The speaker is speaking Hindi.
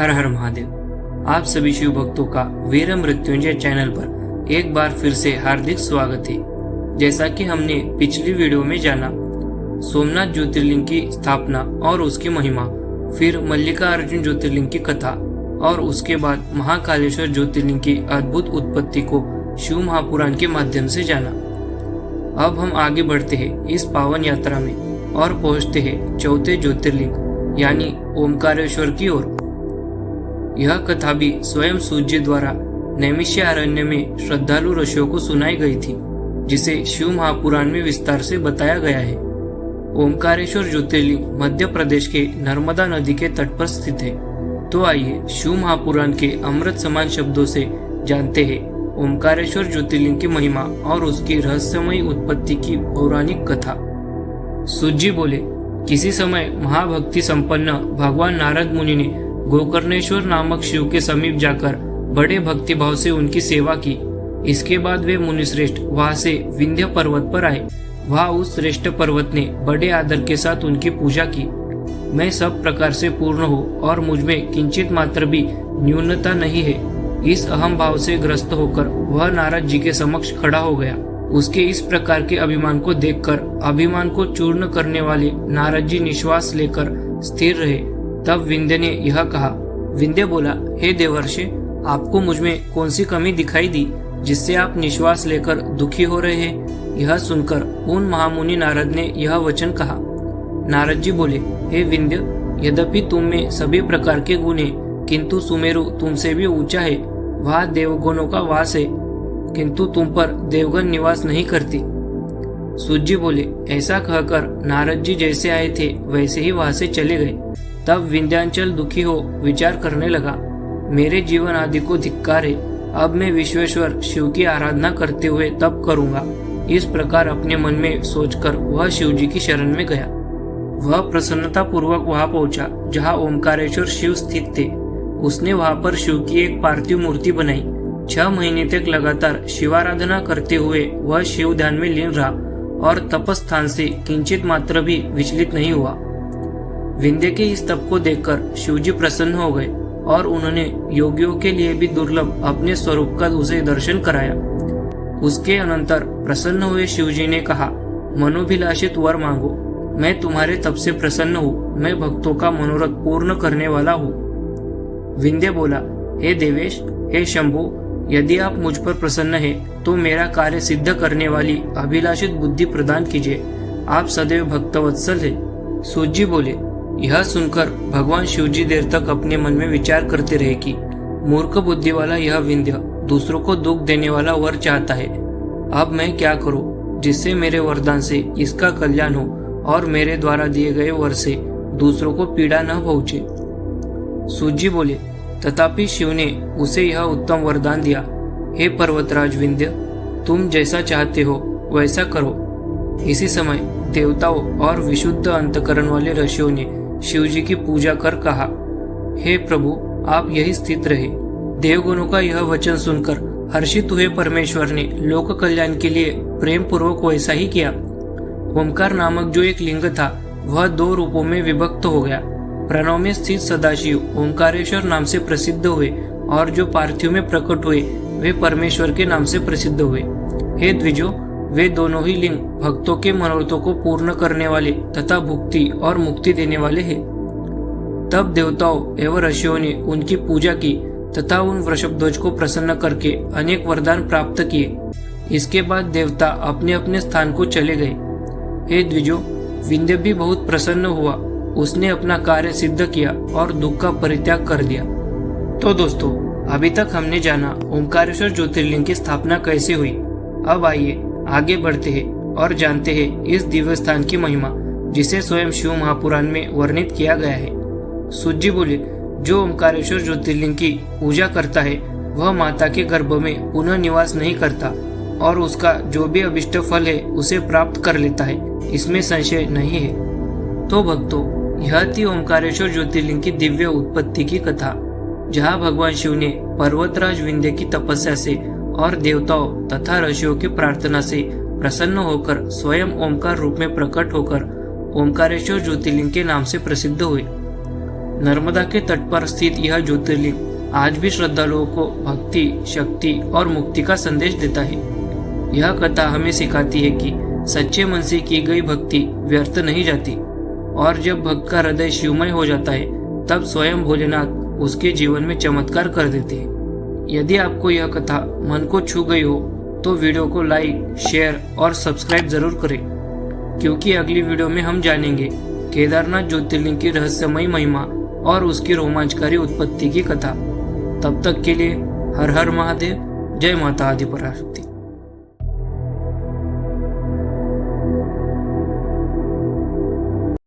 हर हर महादेव। आप सभी शिव भक्तों का वीर मृत्युंजय चैनल पर एक बार फिर से हार्दिक स्वागत है। जैसा कि हमने पिछली वीडियो में जाना, सोमनाथ ज्योतिर्लिंग की स्थापना और उसकी महिमा, फिर मल्लिकार्जुन ज्योतिर्लिंग की कथा और उसके बाद महाकालेश्वर ज्योतिर्लिंग की अद्भुत उत्पत्ति को शिव महापुराण के माध्यम से जाना। अब हम आगे बढ़ते हैं इस पावन यात्रा में और पहुंचते हैं चौथे ज्योतिर्लिंग यानी ओमकारेश्वर की ओर। यह कथा भी स्वयं सूर्य द्वारा नैमिषारण्य में श्रद्धालु ऋषियों को सुनाई गई थी, जिसे शिव महापुराण में विस्तार से बताया गया है। ओमकारेश्वर ज्योतिर्लिंग मध्य प्रदेश के नर्मदा नदी के तट पर स्थित है। तो आइए शिव महापुराण के अमृत समान शब्दों से जानते हैं ओमकारेश्वर ज्योतिर्लिंग की महिमा और उसकी रहस्यमयी उत्पत्ति की पौराणिक कथा। सूर्य बोले, किसी समय महाभक्ति संपन्न भगवान नारद मुनि ने गोकर्णेश्वर नामक शिव के समीप जाकर बड़े भक्तिभाव से उनकी सेवा की। इसके बाद वे मुनिश्रेष्ठ वहां से विंध्य पर्वत पर आए। वहां उस श्रेष्ठ पर्वत ने बड़े आदर के साथ उनकी पूजा की। मैं सब प्रकार से पूर्ण हूँ और मुझ में किंचित मात्र भी न्यूनता नहीं है, इस अहम भाव से ग्रस्त होकर वह नारद जी के समक्ष खड़ा हो गया। उसके इस प्रकार के अभिमान को देखकर अभिमान को चूर्ण करने वाले नारद जी निश्वास लेकर स्थिर रहे। तब विंध्य ने यह कहा। विंध्य बोला, हे देवर्षि, आपको मुझ में कौन सी कमी दिखाई दी जिससे आप निश्वास लेकर दुखी हो रहे हैं? यह सुनकर उन महामुनि नारद ने यह वचन कहा। नारद जी बोले, हे विंध्य, यद्यपि तुम में सभी प्रकार के गुण हैं, किंतु सुमेरु तुमसे भी ऊंचा है। वहाँ देवगणों का वास है, किंतु तुम पर देवगण निवास नहीं करती। सूर्य बोले, ऐसा कहकर नारद जी जैसे आए थे वैसे ही वहां से चले गए। तब विंध्यांचल दुखी हो विचार करने लगा, मेरे जीवन आदि को धिक्कार है। अब मैं विश्वेश्वर शिव की आराधना करते हुए तप करूंगा। इस प्रकार अपने मन में सोचकर वह शिव जी की शरण में गया। वह प्रसन्नता पूर्वक वहां पहुंचा जहां ओमकारेश्वर शिव स्थित थे। उसने वहां पर शिव की एक पार्थिव मूर्ति बनाई। 6 महीने तक लगातार शिवाराधना करते हुए वह शिव ध्यान में लीन रहा और तपस्थान से किंचित मात्र भी विचलित नहीं हुआ। विंध्य के इस तप को देखकर शिवजी प्रसन्न हो गए और उन्होंने योगियों के लिए भी दुर्लभ अपने स्वरूप का उसे दर्शन कराया। उसके अनंतर प्रसन्न हुए शिवजी ने कहा, मनोभिलाषित वर मांगो, मैं तुम्हारे तप से प्रसन्न हूँ। मैं भक्तों का मनोरथ पूर्ण करने वाला हूँ। विंध्य बोला, हे देवेश, हे शंभु, यदि आप मुझ पर प्रसन्न हैं तो मेरा कार्य सिद्ध करने वाली अभिलाषित बुद्धि प्रदान कीजिए। आप सदैव भक्तवत्सल है। सूर्य बोले, यह सुनकर भगवान शिवजी देर तक अपने मन में विचार करते रहे कि मूर्ख बुद्धि वाला यह विंध्य दूसरों को दुख देने वाला वर चाहता है। अब मैं क्या करूं जिससे मेरे वरदान से इसका कल्याण हो और मेरे द्वारा दिए गए वर से दूसरों को पीड़ा न पहुंचे। सूर्य बोले, तथापि शिव ने उसे यह उत्तम वरदान दिया, हे पर्वतराज विंध्य, तुम जैसा चाहते हो वैसा करो। इसी समय देवताओं और विशुद्ध अंतकरण वाले ऋषियों ने शिवजी की पूजा कर कहा, हे प्रभु, आप यही स्थित रहे। देवगणों का यह वचन सुनकर हर्षित हुए परमेश्वर ने लोक कल्याण के लिए प्रेम पूर्वक वैसा ही किया। ओमकार नामक जो एक लिंग था वह 2 रूपों में विभक्त हो गया। प्रणव में स्थित सदाशिव ओमकारेश्वर नाम से प्रसिद्ध हुए और जो पार्थिव में प्रकट हुए वे परमेश्वर के नाम से प्रसिद्ध हुए। हे द्विजो, वे दोनों ही लिंग भक्तों के मनोरथों को पूर्ण करने वाले तथा भुक्ति और मुक्ति देने वाले हैं। तब देवताओं एवं ऋषियों ने उनकी पूजा की तथा उन वृषभध्वज को प्रसन्न करके अनेक वरदान प्राप्त किए। इसके बाद देवता अपने अपने स्थान को चले गए। हे द्विजो, विंध्य भी बहुत प्रसन्न हुआ। उसने अपना कार्य सिद्ध किया और दुख का परित्याग कर दिया। तो दोस्तों, अभी तक हमने जाना ओमकारेश्वर ज्योतिर्लिंग की स्थापना कैसे हुई। अब आइए आगे बढ़ते हैं और जानते हैं इस दिव्य स्थान की महिमा, जिसे स्वयं शिव महापुराण में वर्णित किया गया है। सूर्य बोले, जो ओमकारेश्वर ज्योतिर्लिंग की पूजा करता है वह माता के गर्भ में पुनः निवास नहीं करता और उसका जो भी अभिष्ट फल है उसे प्राप्त कर लेता है, इसमें संशय नहीं है। तो भक्तों, यह थी ओमकारेश्वर ज्योतिर्लिंग की दिव्य उत्पत्ति की कथा, जहाँ भगवान शिव ने पर्वतराज विंध्य की तपस्या से और देवताओं तथा ऋषियों की प्रार्थना से प्रसन्न होकर स्वयं ओमकार रूप में प्रकट होकर ओमकारेश्वर ज्योतिर्लिंग के नाम से प्रसिद्ध हुए। नर्मदा के तट पर स्थित यह ज्योतिर्लिंग आज भी श्रद्धालुओं को भक्ति, शक्ति और मुक्ति का संदेश देता है। यह कथा हमें सिखाती है कि सच्चे मन से की गई भक्ति व्यर्थ नहीं जाती और जब भक्त का हृदय शिवमय हो जाता है तब स्वयं भोलेनाथ उसके जीवन में चमत्कार कर देते हैं। यदि आपको यह कथा मन को छू गई हो तो वीडियो को लाइक, शेयर और सब्सक्राइब जरूर करें, क्योंकि अगली वीडियो में हम जानेंगे केदारनाथ ज्योतिर्लिंग की रहस्यमयी महिमा और उसकी रोमांचकारी उत्पत्ति की कथा। तब तक के लिए हर हर महादेव, जय माता आदिपराशक्ति।